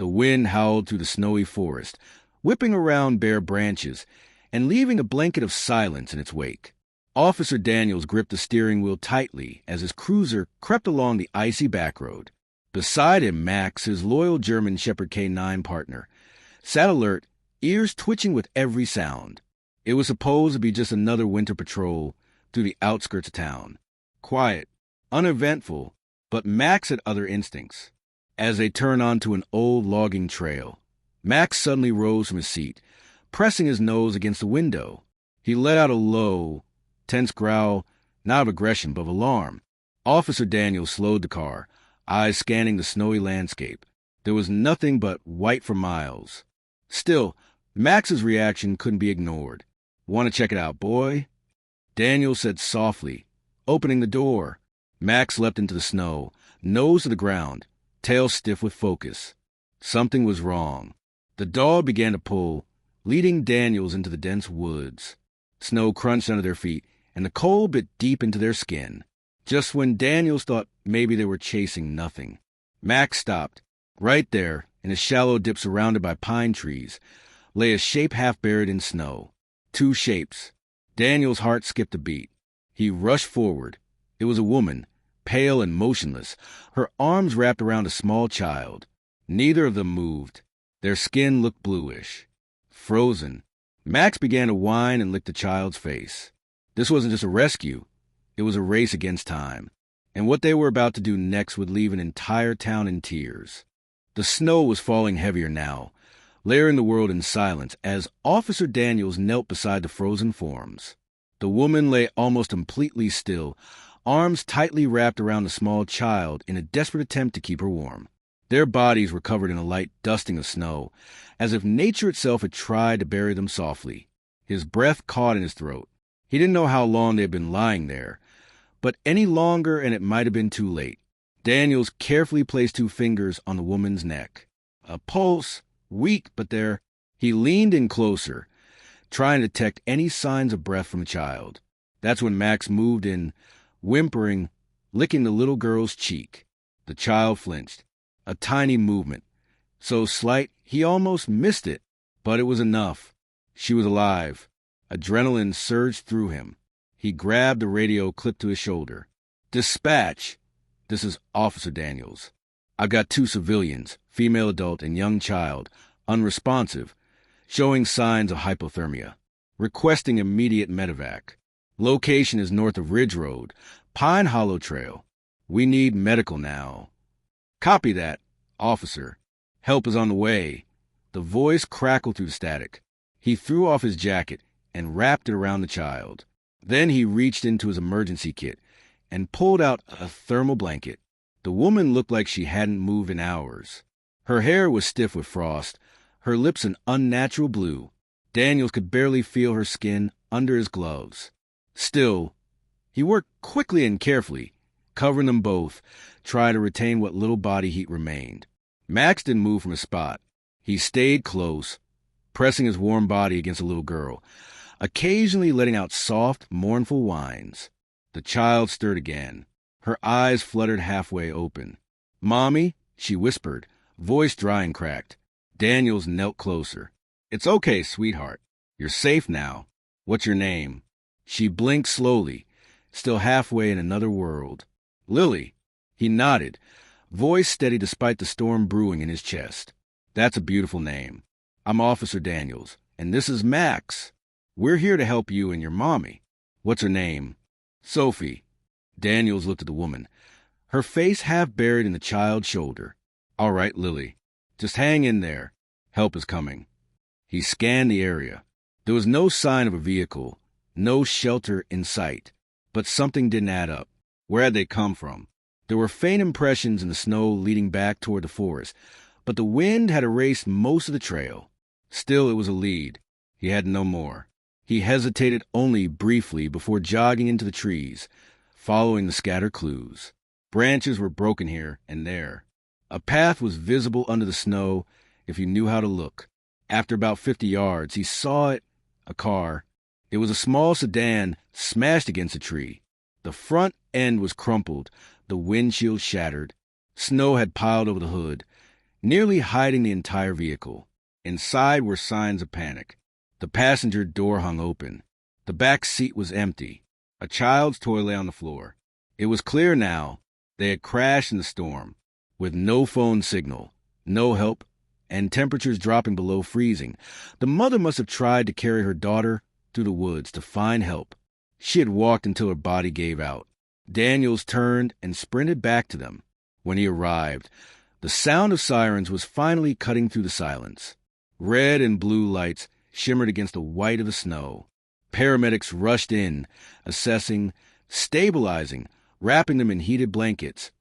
The wind howled through the snowy forest, whipping around bare branches and leaving a blanket of silence in its wake. Officer Daniels gripped the steering wheel tightly as his cruiser crept along the icy backroad. Beside him, Max, his loyal German Shepherd canine partner, sat alert, ears twitching with every sound. It was supposed to be just another winter patrol through the outskirts of town. Quiet, uneventful, but Max had other instincts. As they turned onto an old logging trail, Max suddenly rose from his seat, pressing his nose against the window. He let out a low, tense growl, not of aggression, but of alarm. Officer Daniels slowed the car, eyes scanning the snowy landscape. There was nothing but white for miles. Still, Max's reaction couldn't be ignored. "Want to check it out, boy?" Daniels said softly, opening the door. Max leapt into the snow, nose to the ground, tail stiff with focus. Something was wrong. The dog began to pull, leading Daniels into the dense woods. Snow crunched under their feet, and the cold bit deep into their skin. Just when Daniels thought maybe they were chasing nothing, Max stopped. Right there, in a shallow dip surrounded by pine trees, lay a shape half buried in snow. Two shapes. Daniel's heart skipped a beat. He rushed forward. It was a woman, pale and motionless, her arms wrapped around a small child. Neither of them moved. Their skin looked bluish. Frozen. Max began to whine and lick the child's face. This wasn't just a rescue. It was a race against time. And what they were about to do next would leave an entire town in tears. The snow was falling heavier now, layering the world in silence as Officer Daniels knelt beside the frozen forms. The woman lay almost completely still, arms tightly wrapped around the small child in a desperate attempt to keep her warm. Their bodies were covered in a light dusting of snow, as if nature itself had tried to bury them softly. His breath caught in his throat. He didn't know how long they had been lying there, but any longer and it might have been too late. Daniels carefully placed 2 fingers on the woman's neck. A pulse, weak but there. He leaned in closer, trying to detect any signs of breath from the child. That's when Max moved in, whimpering, licking the little girl's cheek. The child flinched. A tiny movement, so slight he almost missed it, but it was enough. She was alive. Adrenaline surged through him. He grabbed the radio clipped to his shoulder. "Dispatch! This is Officer Daniels. I've got 2 civilians, female adult and young child, unresponsive, showing signs of hypothermia. Requesting immediate medevac. Location is north of Ridge Road, Pine Hollow Trail. We need medical now." "Copy that, officer. Help is on the way." The voice crackled through the static. He threw off his jacket and wrapped it around the child. Then he reached into his emergency kit and pulled out a thermal blanket. The woman looked like she hadn't moved in hours. Her hair was stiff with frost, her lips an unnatural blue. Daniels could barely feel her skin under his gloves. Still, he worked quickly and carefully, covering them both, trying to retain what little body heat remained. Max didn't move from his spot. He stayed close, pressing his warm body against the little girl, occasionally letting out soft, mournful whines. The child stirred again. Her eyes fluttered halfway open. "Mommy," she whispered, voice dry and cracked. Daniels knelt closer. "It's okay, sweetheart. You're safe now. What's your name?" She blinked slowly, still halfway in another world. "Lily." He nodded, voice steady despite the storm brewing in his chest. "That's a beautiful name. I'm Officer Daniels, and this is Max. We're here to help you and your mommy." "What's her name?" "Sophie." Daniels looked at the woman, her face half buried in the child's shoulder. "All right, Lily. Just hang in there. Help is coming." He scanned the area. There was no sign of a vehicle, no shelter in sight, but something didn't add up. Where had they come from? There were faint impressions in the snow leading back toward the forest, but the wind had erased most of the trail. Still, it was a lead. He had no more. He hesitated only briefly before jogging into the trees, following the scattered clues. Branches were broken here and there. A path was visible under the snow if you knew how to look. After about 50 yards, he saw it, a car. It was a small sedan smashed against a tree. The front end was crumpled, the windshield shattered. Snow had piled over the hood, nearly hiding the entire vehicle. Inside were signs of panic. The passenger door hung open. The back seat was empty. A child's toy lay on the floor. It was clear now they had crashed in the storm, with no phone signal, no help, and temperatures dropping below freezing. The mother must have tried to carry her daughter through the woods to find help. She had walked until her body gave out. Daniels turned and sprinted back to them. When he arrived, the sound of sirens was finally cutting through the silence. Red and blue lights shimmered against the white of the snow. Paramedics rushed in, assessing, stabilizing, wrapping them in heated blankets,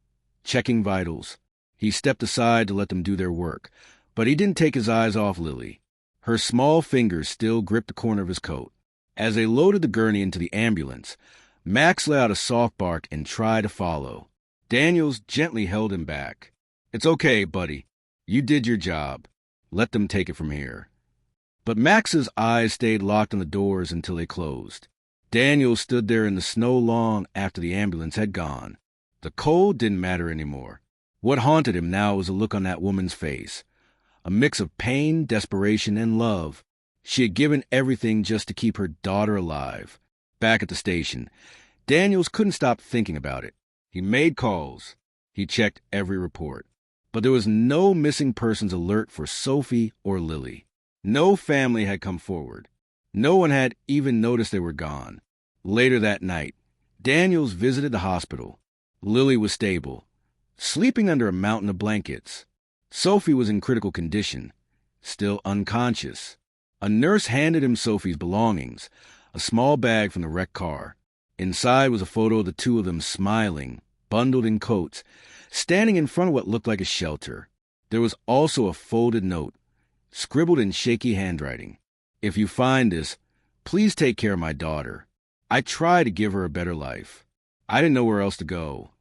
checking vitals. He stepped aside to let them do their work, but he didn't take his eyes off Lily. Her small fingers still gripped the corner of his coat. As they loaded the gurney into the ambulance, Max let out a soft bark and tried to follow. Daniels gently held him back. "It's okay, buddy. You did your job. Let them take it from here." But Max's eyes stayed locked on the doors until they closed. Daniel stood there in the snow long after the ambulance had gone. The cold didn't matter anymore. What haunted him now was a look on that woman's face. A mix of pain, desperation, and love. She had given everything just to keep her daughter alive. Back at the station, Daniels couldn't stop thinking about it. He made calls. He checked every report. But there was no missing persons alert for Sophie or Lily. No family had come forward. No one had even noticed they were gone. Later that night, Daniels visited the hospital. Lily was stable, sleeping under a mountain of blankets. Sophie was in critical condition, still unconscious. A nurse handed him Sophie's belongings, a small bag from the wrecked car. Inside was a photo of the two of them smiling, bundled in coats, standing in front of what looked like a shelter. There was also a folded note, scribbled in shaky handwriting. "If you find this, please take care of my daughter. I tried to give her a better life. I didn't know where else to go."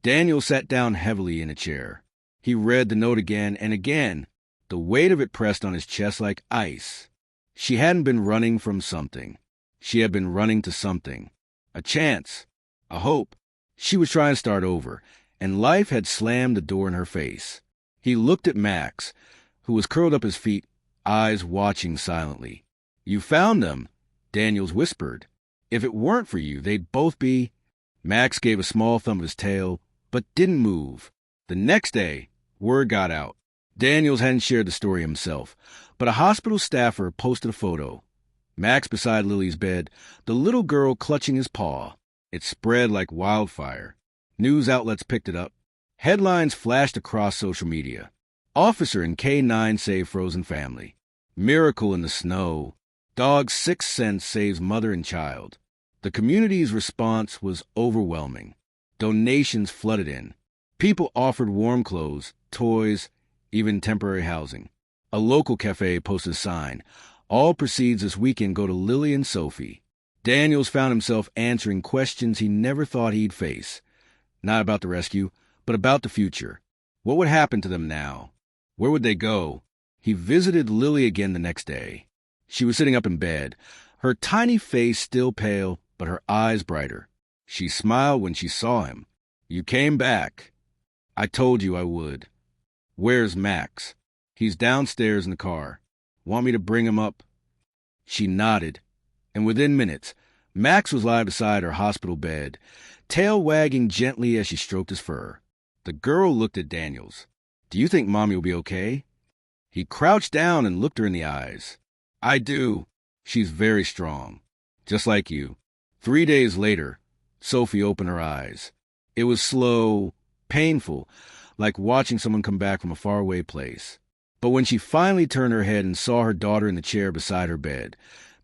Daniel sat down heavily in a chair. He read the note again and again, the weight of it pressed on his chest like ice. She hadn't been running from something. She had been running to something. A chance. A hope. She was trying to start over, and life had slammed the door in her face. He looked at Max, who was curled up his feet, eyes watching silently. "You found them," Daniels whispered. "If it weren't for you, they'd both be—" Max gave a small thumb of his tail, but didn't move. The next day, word got out. Daniels hadn't shared the story himself, but a hospital staffer posted a photo. Max beside Lily's bed, the little girl clutching his paw. It spread like wildfire. News outlets picked it up. Headlines flashed across social media. "Officer in canine save frozen family." "Miracle in the snow." "Dog's sixth sense saves mother and child." The community's response was overwhelming. Donations flooded in. People offered warm clothes, toys, even temporary housing. A local cafe posted a sign, "All proceeds this weekend go to Lily and Sophie." Daniels found himself answering questions he never thought he'd face. Not about the rescue, but about the future. What would happen to them now? Where would they go? He visited Lily again the next day. She was sitting up in bed, her tiny face still pale, but her eyes brighter. She smiled when she saw him. "You came back. I told you I would." "Where's Max?" "He's downstairs in the car. Want me to bring him up?" She nodded, and within minutes, Max was lying beside her hospital bed, tail wagging gently as she stroked his fur. The girl looked at Daniels. "Do you think Mommy will be okay?" He crouched down and looked her in the eyes. "I do. She's very strong. Just like you." 3 days later, Sophie opened her eyes. It was slow, painful, like watching someone come back from a faraway place. But when she finally turned her head and saw her daughter in the chair beside her bed,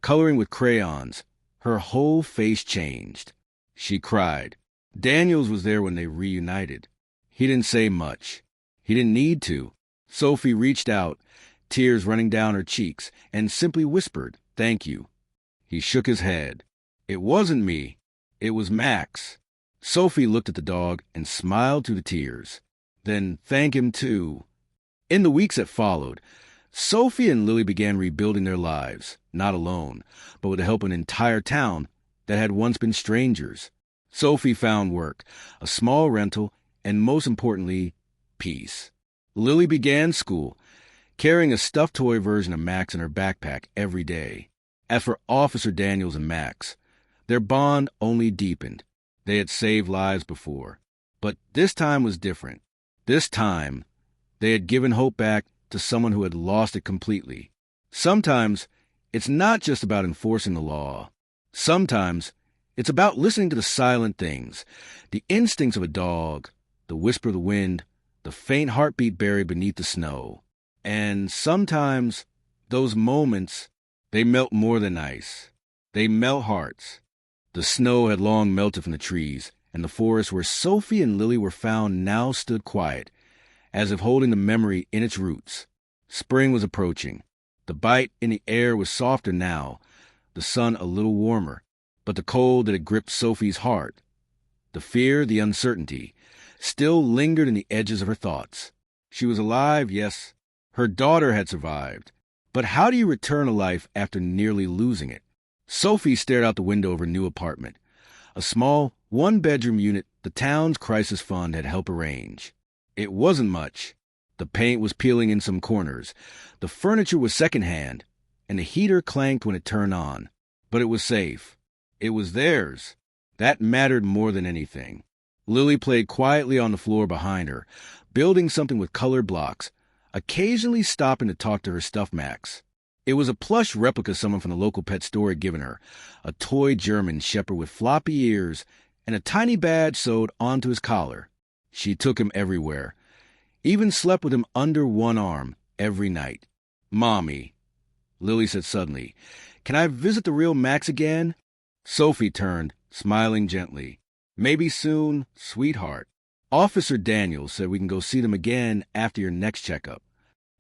coloring with crayons, her whole face changed. She cried. Daniels was there when they reunited. He didn't say much. He didn't need to. Sophie reached out, tears running down her cheeks, and simply whispered, "Thank you." He shook his head. "It wasn't me. It was Max." Sophie looked at the dog and smiled through the tears. "Then thank him too." In the weeks that followed, Sophie and Lily began rebuilding their lives, not alone, but with the help of an entire town that had once been strangers. Sophie found work, a small rental, and most importantly, peace. Lily began school, carrying a stuffed toy version of Max in her backpack every day. As for Officer Daniels and Max, their bond only deepened. They had saved lives before. But this time was different. This time, they had given hope back to someone who had lost it completely. Sometimes, it's not just about enforcing the law. Sometimes, it's about listening to the silent things, the instincts of a dog, the whisper of the wind, the faint heartbeat buried beneath the snow. And sometimes, those moments, they melt more than ice. They melt hearts. The snow had long melted from the trees, and the forest where Sophie and Lily were found now stood quiet, as if holding the memory in its roots. Spring was approaching. The bite in the air was softer now, the sun a little warmer, but the cold that had gripped Sophie's heart, the fear, the uncertainty, still lingered in the edges of her thoughts. She was alive, yes. Her daughter had survived. But how do you return to life after nearly losing it? Sophie stared out the window of her new apartment, a small, one-bedroom unit the town's crisis fund had helped arrange. It wasn't much. The paint was peeling in some corners, the furniture was secondhand, and the heater clanked when it turned on. But it was safe. It was theirs. That mattered more than anything. Lily played quietly on the floor behind her, building something with colored blocks, occasionally stopping to talk to her stuffed Max. It was a plush replica someone from the local pet store had given her, a toy German shepherd with floppy ears and a tiny badge sewed onto his collar. She took him everywhere, even slept with him under one arm every night. "Mommy," Lily said suddenly, "can I visit the real Max again?" Sophie turned, smiling gently. "Maybe soon, sweetheart. Officer Daniels said we can go see them again after your next checkup."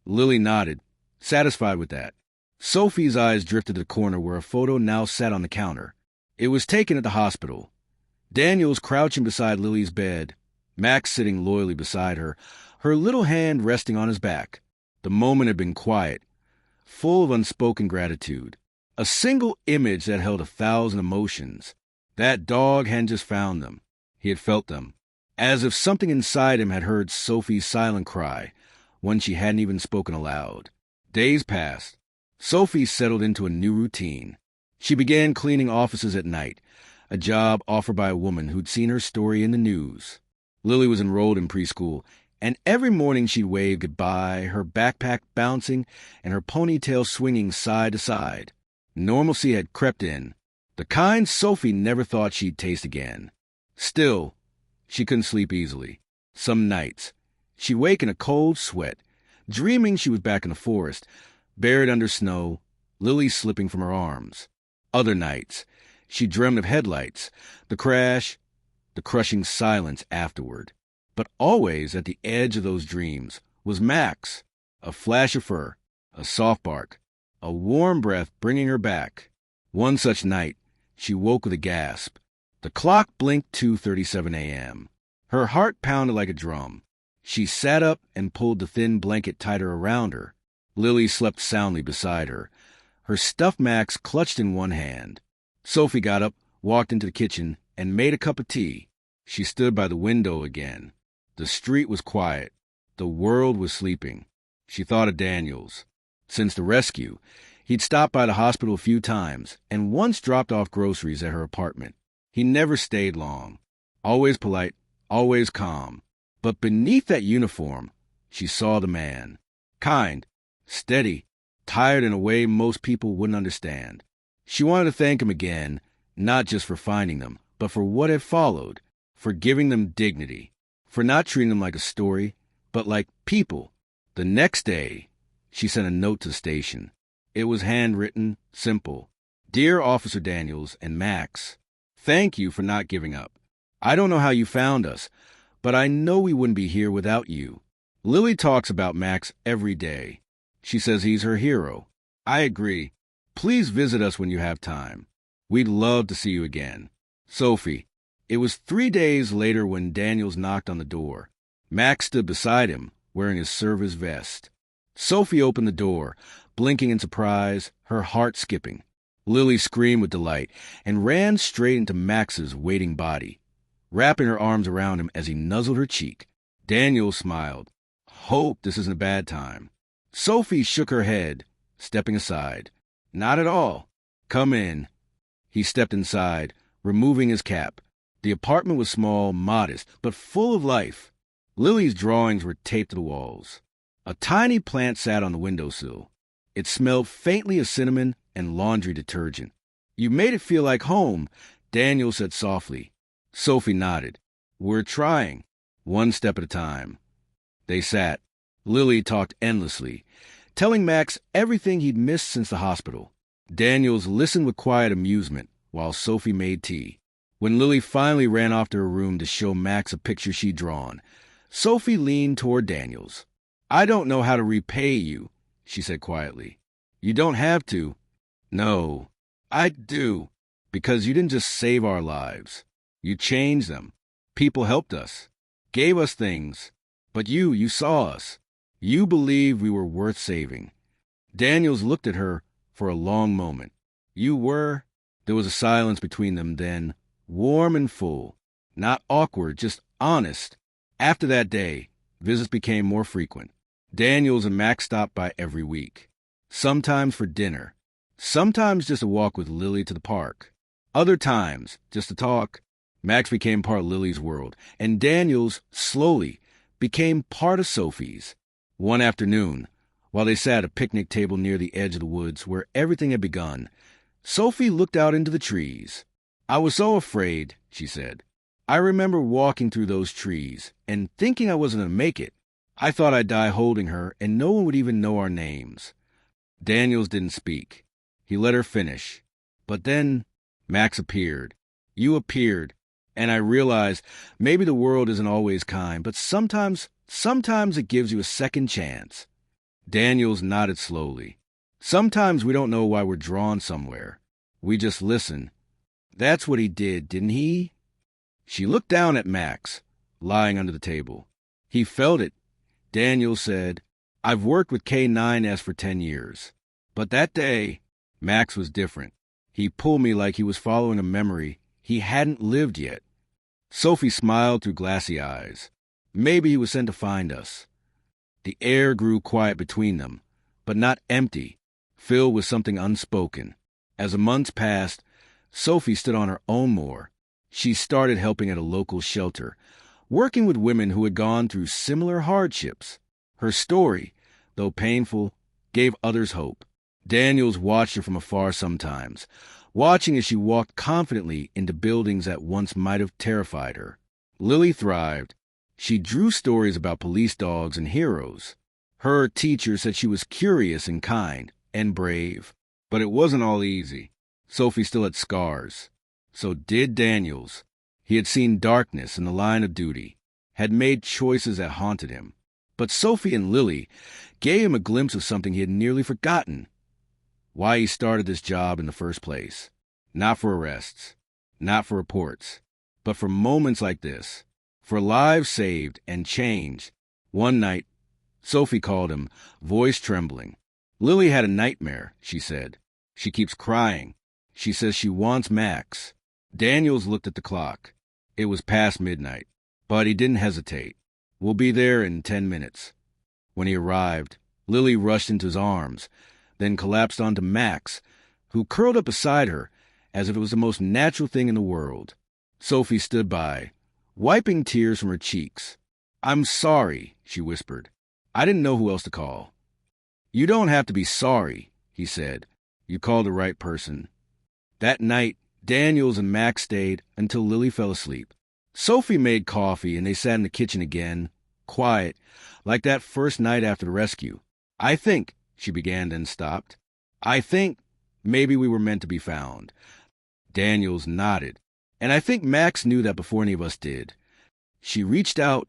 Lily nodded, satisfied with that. Sophie's eyes drifted to the corner where a photo now sat on the counter. It was taken at the hospital. Daniels crouching beside Lily's bed, Max sitting loyally beside her, her little hand resting on his back. The moment had been quiet, full of unspoken gratitude. A single image that held 1,000 emotions. That dog hadn't just found them. He had felt them. As if something inside him had heard Sophie's silent cry, one she hadn't even spoken aloud. Days passed. Sophie settled into a new routine. She began cleaning offices at night, a job offered by a woman who'd seen her story in the news. Lily was enrolled in preschool, and every morning she'd wave goodbye, her backpack bouncing and her ponytail swinging side to side. Normalcy had crept in, the kind Sophie never thought she'd taste again. Still, she couldn't sleep easily. Some nights, she'd wake in a cold sweat, dreaming she was back in the forest, buried under snow, Lily slipping from her arms. Other nights, she dreamed of headlights, the crash, the crushing silence afterward. But always at the edge of those dreams was Max, a flash of fur, a soft bark, a warm breath bringing her back. One such night, she woke with a gasp. The clock blinked 2:37 a.m. Her heart pounded like a drum. She sat up and pulled the thin blanket tighter around her. Lily slept soundly beside her, her stuffed Max clutched in one hand. Sophie got up, walked into the kitchen, and made a cup of tea. She stood by the window again. The street was quiet. The world was sleeping. She thought of Daniels. Since the rescue, he'd stopped by the hospital a few times and once dropped off groceries at her apartment. He never stayed long. Always polite, always calm. But beneath that uniform, she saw the man. Kind, steady, tired in a way most people wouldn't understand. She wanted to thank him again, not just for finding them, but for what had followed, for giving them dignity, for not treating them like a story, but like people. The next day, she sent a note to the station. It was handwritten, simple. "Dear Officer Daniels and Max, thank you for not giving up. I don't know how you found us, but I know we wouldn't be here without you. Lily talks about Max every day. She says he's her hero. I agree. Please visit us when you have time. We'd love to see you again. Sophie." It was 3 days later when Daniels knocked on the door. Max stood beside him, wearing his service vest. Sophie opened the door, blinking in surprise, her heart skipping. Lily screamed with delight and ran straight into Max's waiting body, wrapping her arms around him as he nuzzled her cheek. Daniels smiled. hope this isn't a bad time." Sophie shook her head, stepping aside. "Not at all. Come in." He stepped inside, removing his cap. The apartment was small, modest, but full of life. Lily's drawings were taped to the walls. A tiny plant sat on the windowsill. It smelled faintly of cinnamon and laundry detergent. "You made it feel like home," Daniel said softly. Sophie nodded. "We're trying, one step at a time." They sat. Lily talked endlessly, telling Max everything he'd missed since the hospital. Daniels listened with quiet amusement while Sophie made tea. When Lily finally ran off to her room to show Max a picture she'd drawn, Sophie leaned toward Daniels. "I don't know how to repay you," she said quietly. "You don't have to." "No, I do. Because you didn't just save our lives. You changed them. People helped us, gave us things. But you saw us. You believed we were worth saving." Daniels looked at her for a long moment. "You were?" There was a silence between them then, warm and full. Not awkward, just honest. After that day, visits became more frequent. Daniels and Max stopped by every week. Sometimes for dinner. Sometimes just a walk with Lily to the park. Other times, just to talk. Max became part of Lily's world, and Daniels, slowly, became part of Sophie's. One afternoon, while they sat at a picnic table near the edge of the woods where everything had begun, Sophie looked out into the trees. "I was so afraid," she said. "I remember walking through those trees and thinking I wasn't going to make it. I thought I'd die holding her and no one would even know our names." Daniels didn't speak. He let her finish. "But then Max appeared. You appeared. And I realized maybe the world isn't always kind, but sometimes it gives you a second chance." Daniels nodded slowly. "Sometimes we don't know why we're drawn somewhere. We just listen. That's what he did, didn't he?" She looked down at Max, lying under the table. "He felt it," Daniels said. "I've worked with K9S for 10 years. But that day, Max was different. He pulled me like he was following a memory he hadn't lived yet." Sophie smiled through glassy eyes. "Maybe he was sent to find us." The air grew quiet between them, but not empty, filled with something unspoken. As the months passed, Sophie stood on her own more. She started helping at a local shelter, working with women who had gone through similar hardships. Her story, though painful, gave others hope. Daniels watched her from afar sometimes, watching as she walked confidently into buildings that once might have terrified her. Lily thrived. She drew stories about police dogs and heroes. Her teacher said she was curious and kind and brave. But it wasn't all easy. Sophie still had scars. So did Daniels. He had seen darkness in the line of duty, had made choices that haunted him. But Sophie and Lily gave him a glimpse of something he had nearly forgotten. Why he started this job in the first place. Not for arrests, not for reports, but for moments like this, for lives saved and changed. One night, Sophie called him, voice trembling. "Lily had a nightmare," she said. "She keeps crying. She says she wants Max." Daniels looked at the clock. It was past midnight, but he didn't hesitate. "We'll be there in 10 minutes. When he arrived, Lily rushed into his arms, then collapsed onto Max, who curled up beside her as if it was the most natural thing in the world. Sophie stood by, wiping tears from her cheeks. "I'm sorry," she whispered. "I didn't know who else to call." "You don't have to be sorry," he said. "You called the right person." That night, Daniels and Max stayed until Lily fell asleep. Sophie made coffee and they sat in the kitchen again, quiet, like that first night after the rescue. "I think," she began, then stopped. "I think maybe we were meant to be found." Daniels nodded. "And I think Max knew that before any of us did." She reached out,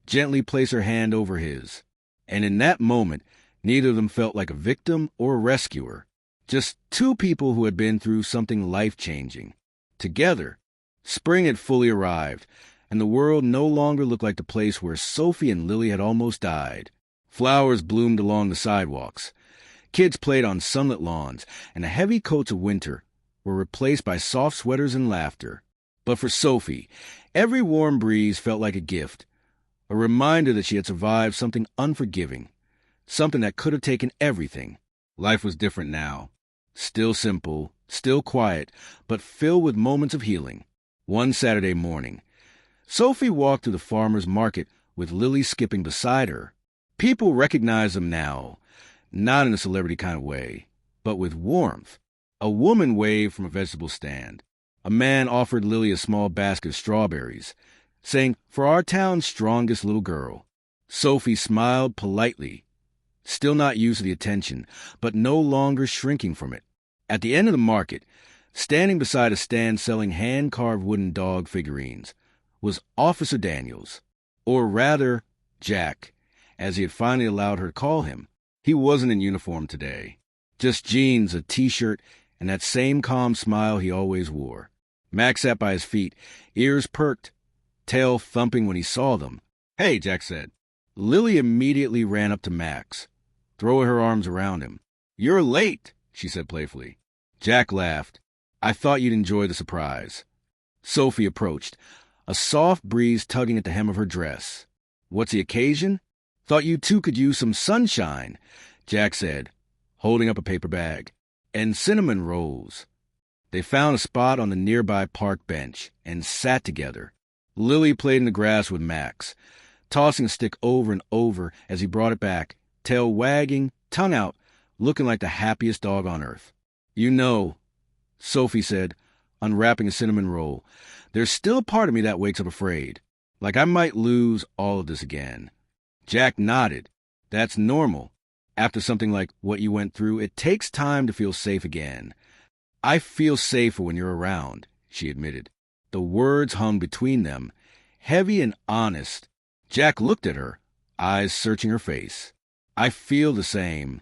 gently placed her hand over his. And in that moment, neither of them felt like a victim or a rescuer. Just two people who had been through something life-changing. Together, spring had fully arrived, and the world no longer looked like the place where Sophie and Lily had almost died. Flowers bloomed along the sidewalks. Kids played on sunlit lawns, and the heavy coats of winter were replaced by soft sweaters and laughter. But for Sophie, every warm breeze felt like a gift. a reminder that she had survived something unforgiving, something that could have taken everything. Life was different now. Still simple, still quiet, but filled with moments of healing. One Saturday morning, Sophie walked through the farmer's market with Lily skipping beside her. People recognized them now, not in a celebrity kind of way, but with warmth. A woman waved from a vegetable stand. A man offered Lily a small basket of strawberries, saying, "For our town's strongest little girl." Sophie smiled politely, still not used to the attention, but no longer shrinking from it. At the end of the market, standing beside a stand selling hand-carved wooden dog figurines, was Officer Daniels, or rather, Jack, as he had finally allowed her to call him. He wasn't in uniform today. Just jeans, a t-shirt, and that same calm smile he always wore. Max sat by his feet, ears perked, tail thumping when he saw them. "Hey," Jack said. Lily immediately ran up to Max, throwing her arms around him. "You're late," she said playfully. Jack laughed. "I thought you'd enjoy the surprise." Sophie approached, a soft breeze tugging at the hem of her dress. "What's the occasion?" "Thought you two could use some sunshine," Jack said, holding up a paper bag. "And cinnamon rolls." They found a spot on the nearby park bench and sat together. Lily played in the grass with Max, tossing a stick over and over as he brought it back, tail wagging, tongue out, looking like the happiest dog on earth. "You know," Sophie said, unwrapping a cinnamon roll, "there's still a part of me that wakes up afraid, like I might lose all of this again." Jack nodded. "That's normal. After something like what you went through, it takes time to feel safe again." "I feel safer when you're around," she admitted. The words hung between them, heavy and honest. Jack looked at her, eyes searching her face. "I feel the same."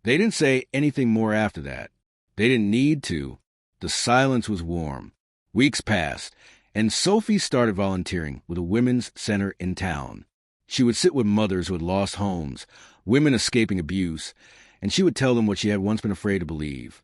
They didn't say anything more after that. They didn't need to. The silence was warm. Weeks passed, and Sophie started volunteering with a women's center in town. She would sit with mothers who had lost homes, women escaping abuse, and she would tell them what she had once been afraid to believe,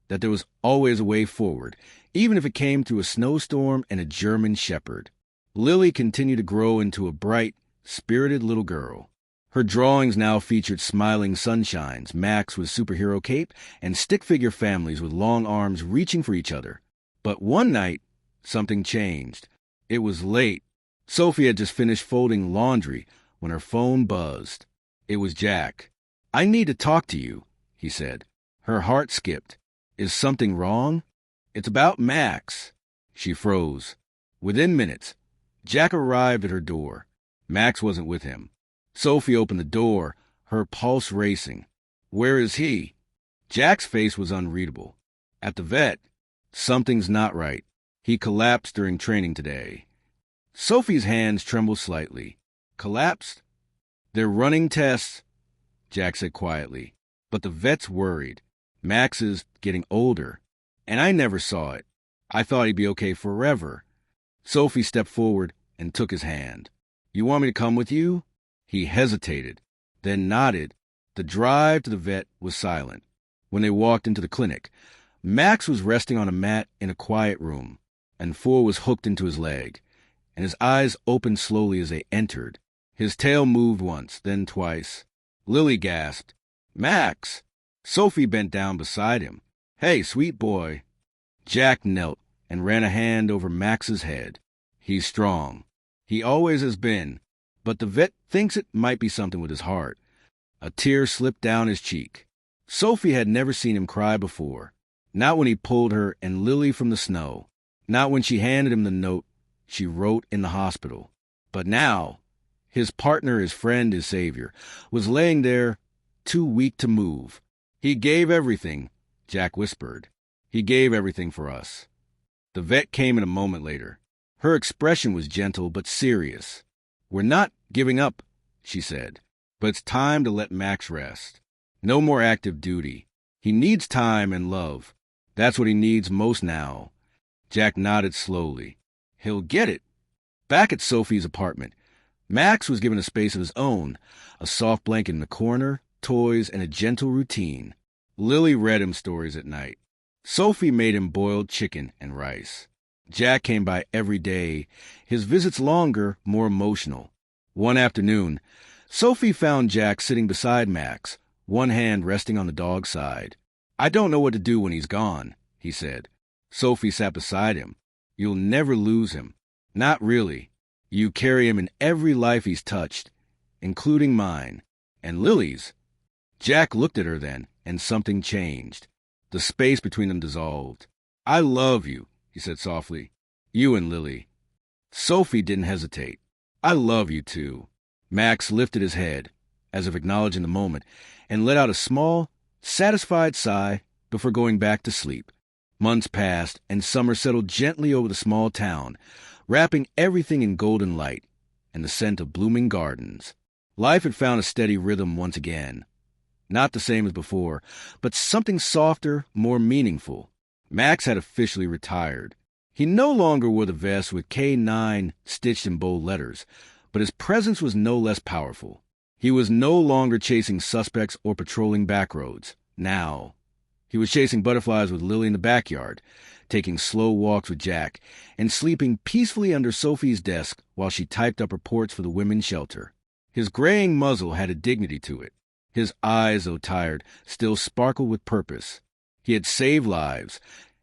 that there was always a way forward, even if it came through a snowstorm and a German shepherd. Lily continued to grow into a bright, spirited little girl. Her drawings now featured smiling sunshines, Max with superhero cape, and stick figure families with long arms reaching for each other. But one night, something changed. It was late. Sophie had just finished folding laundry when her phone buzzed. It was Jack. "I need to talk to you," he said. Her heart skipped. "Is something wrong?" "It's about Max." She froze. Within minutes, Jack arrived at her door. Max wasn't with him. Sophie opened the door, her pulse racing. "Where is he?" Jack's face was unreadable. "At the vet. Something's not right. He collapsed during training today." Sophie's hands trembled slightly. "Collapsed?" "They're running tests," Jack said quietly. "But the vet's worried. Max is getting older. And I never saw it. I thought he'd be okay forever." Sophie stepped forward and took his hand. "You want me to come with you?" He hesitated, then nodded. The drive to the vet was silent. When they walked into the clinic, Max was resting on a mat in a quiet room, and Four was hooked into his leg, and his eyes opened slowly as they entered. His tail moved once, then twice. Lily gasped, "Max!" Sophie bent down beside him. "Hey, sweet boy." Jack knelt and ran a hand over Max's head. "He's strong. He always has been, but the vet thinks it might be something with his heart." A tear slipped down his cheek. Sophie had never seen him cry before. Not when he pulled her and Lily from the snow. Not when she handed him the note she wrote in the hospital. But now, his partner, his friend, his savior, was laying there, too weak to move. "He gave everything," Jack whispered. "He gave everything for us." The vet came in a moment later. Her expression was gentle but serious. "We're not giving up," she said, "but it's time to let Max rest. No more active duty. He needs time and love. That's what he needs most now." Jack nodded slowly. "He'll get it." Back at Sophie's apartment, Max was given a space of his own, a soft blanket in the corner, toys, and a gentle routine. Lily read him stories at night. Sophie made him boiled chicken and rice. Jack came by every day, his visits longer, more emotional. One afternoon, Sophie found Jack sitting beside Max, one hand resting on the dog's side. "I don't know what to do when he's gone," he said. Sophie sat beside him. "You'll never lose him." "Not really. You carry him in every life he's touched, including mine. And Lily's." Jack looked at her then, and something changed. The space between them dissolved. "I love you," he said softly. "You and Lily." Sophie didn't hesitate. "I love you too." Max lifted his head, as if acknowledging the moment, and let out a small, satisfied sigh before going back to sleep. Months passed, and summer settled gently over the small town, wrapping everything in golden light and the scent of blooming gardens. Life had found a steady rhythm once again. Not the same as before, but something softer, more meaningful. Max had officially retired. He no longer wore the vest with K9 stitched in bold letters, but his presence was no less powerful. He was no longer chasing suspects or patrolling back roads. Now, he was chasing butterflies with Lily in the backyard, taking slow walks with Jack, and sleeping peacefully under Sophie's desk while she typed up reports for the women's shelter. His graying muzzle had a dignity to it. His eyes, though tired, still sparkled with purpose. He had saved lives,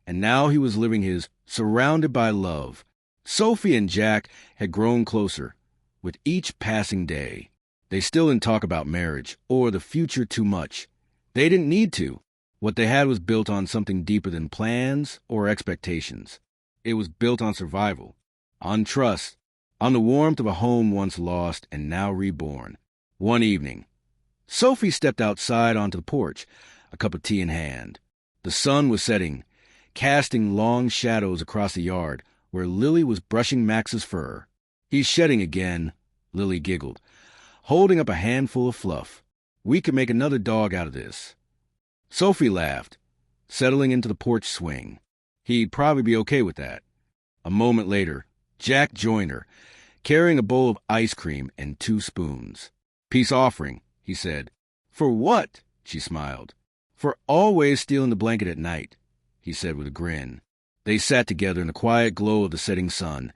and now he was living his surrounded by love. Sophie and Jack had grown closer with each passing day. They still didn't talk about marriage or the future too much. They didn't need to. What they had was built on something deeper than plans or expectations. It was built on survival, on trust, on the warmth of a home once lost and now reborn. One evening, Sophie stepped outside onto the porch, a cup of tea in hand. The sun was setting, casting long shadows across the yard where Lily was brushing Max's fur. "He's shedding again," Lily giggled, holding up a handful of fluff. "We could make another dog out of this." Sophie laughed, settling into the porch swing. He'd probably be okay with that. A moment later, Jack joined her, carrying a bowl of ice cream and 2 spoons. "Peace offering," he said. "For what?" she smiled. "For always stealing the blanket at night," he said with a grin. They sat together in the quiet glow of the setting sun,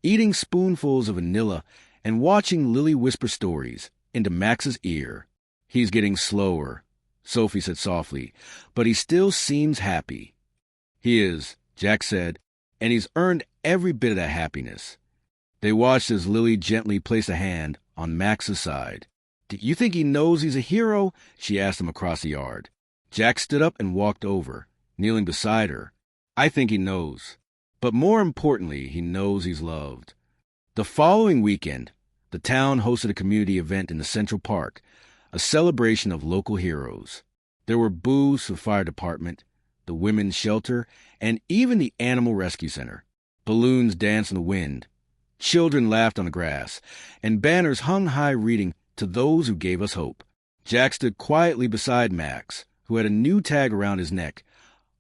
eating spoonfuls of vanilla and watching Lily whisper stories into Max's ear. "He's getting slower," Sophie said softly, "but he still seems happy." "He is," Jack said, "and he's earned every bit of that happiness." They watched as Lily gently placed a hand on Max's side. "Do you think he knows he's a hero?" she asked him across the yard. Jack stood up and walked over, kneeling beside her. "I think he knows. But more importantly, he knows he's loved." The following weekend, the town hosted a community event in the Central Park, a celebration of local heroes. There were booths for the fire department, the women's shelter, and even the animal rescue center. Balloons danced in the wind. Children laughed on the grass, and banners hung high reading, "To those who gave us hope." Jack stood quietly beside Max, who had a new tag around his neck,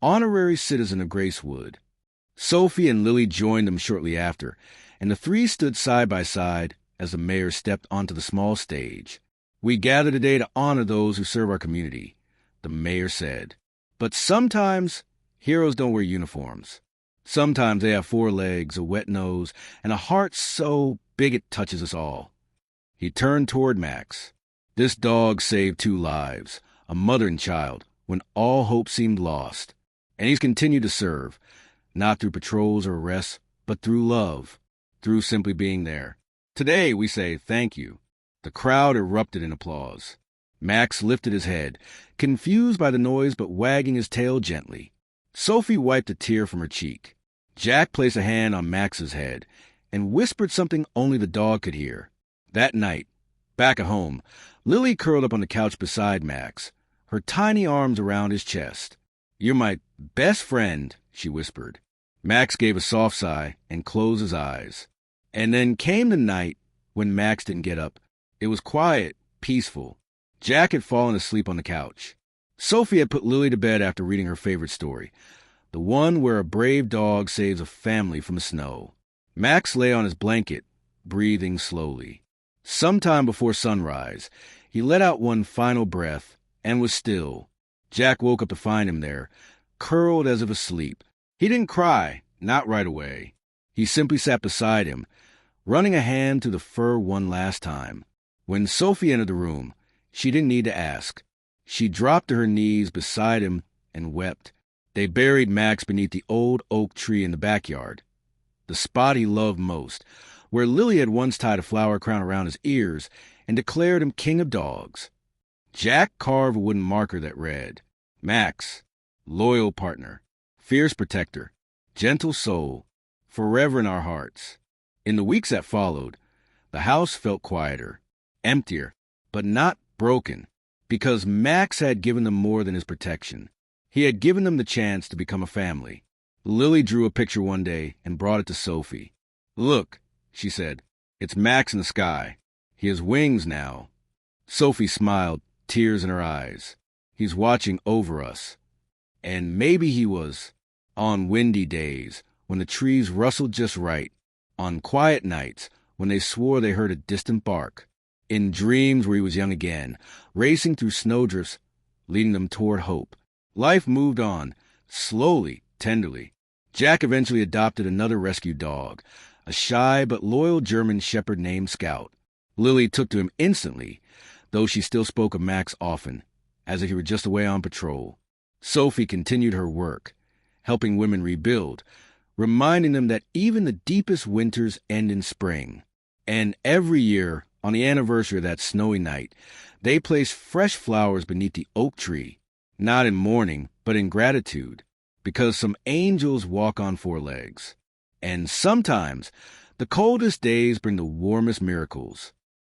Honorary Citizen of Gracewood. Sophie and Lily joined them shortly after, and the 3 stood side by side as the mayor stepped onto the small stage. "We gather today to honor those who serve our community," the mayor said. "But sometimes heroes don't wear uniforms. Sometimes they have 4 legs, a wet nose, and a heart so big it touches us all." He turned toward Max. "This dog saved 2 lives, a mother and child, when all hope seemed lost. And he's continued to serve, not through patrols or arrests, but through love, through simply being there. Today we say thank you." The crowd erupted in applause. Max lifted his head, confused by the noise but wagging his tail gently. Sophie wiped a tear from her cheek. Jack placed a hand on Max's head and whispered something only the dog could hear. That night, back at home, Lily curled up on the couch beside Max, her tiny arms around his chest. "You're my best friend," she whispered. Max gave a soft sigh and closed his eyes. And then came the night when Max didn't get up. It was quiet, peaceful. Jack had fallen asleep on the couch. Sophie had put Lily to bed after reading her favorite story, the one where a brave dog saves a family from the snow. Max lay on his blanket, breathing slowly. Sometime before sunrise, he let out one final breath and was still. Jack woke up to find him there, curled as if asleep. He didn't cry, not right away. He simply sat beside him, running a hand through the fur one last time. When Sophie entered the room, she didn't need to ask. She dropped to her knees beside him and wept. They buried Max beneath the old oak tree in the backyard, the spot he loved most, where Lily had once tied a flower crown around his ears and declared him king of dogs. Jack carved a wooden marker that read, Max, loyal partner, fierce protector, gentle soul, forever in our hearts. In the weeks that followed, the house felt quieter, emptier, but not broken, because Max had given them more than his protection. He had given them the chance to become a family. Lily drew a picture one day and brought it to Sophie. Look, she said, it's Max in the sky. He has wings now. Sophie smiled, tears in her eyes. He's watching over us. And maybe he was. On windy days, when the trees rustled just right. On quiet nights, when they swore they heard a distant bark. In dreams where he was young again, racing through snowdrifts, leading them toward hope. Life moved on, slowly, tenderly. Jack eventually adopted another rescue dog, a shy but loyal German shepherd named Scout. Lily took to him instantly, though she still spoke of Max often, as if he were just away on patrol. Sophie continued her work, helping women rebuild, reminding them that even the deepest winters end in spring. And every year, on the anniversary of that snowy night, they placed fresh flowers beneath the oak tree, not in mourning, but in gratitude, because some angels walk on four legs. And sometimes, the coldest days bring the warmest miracles.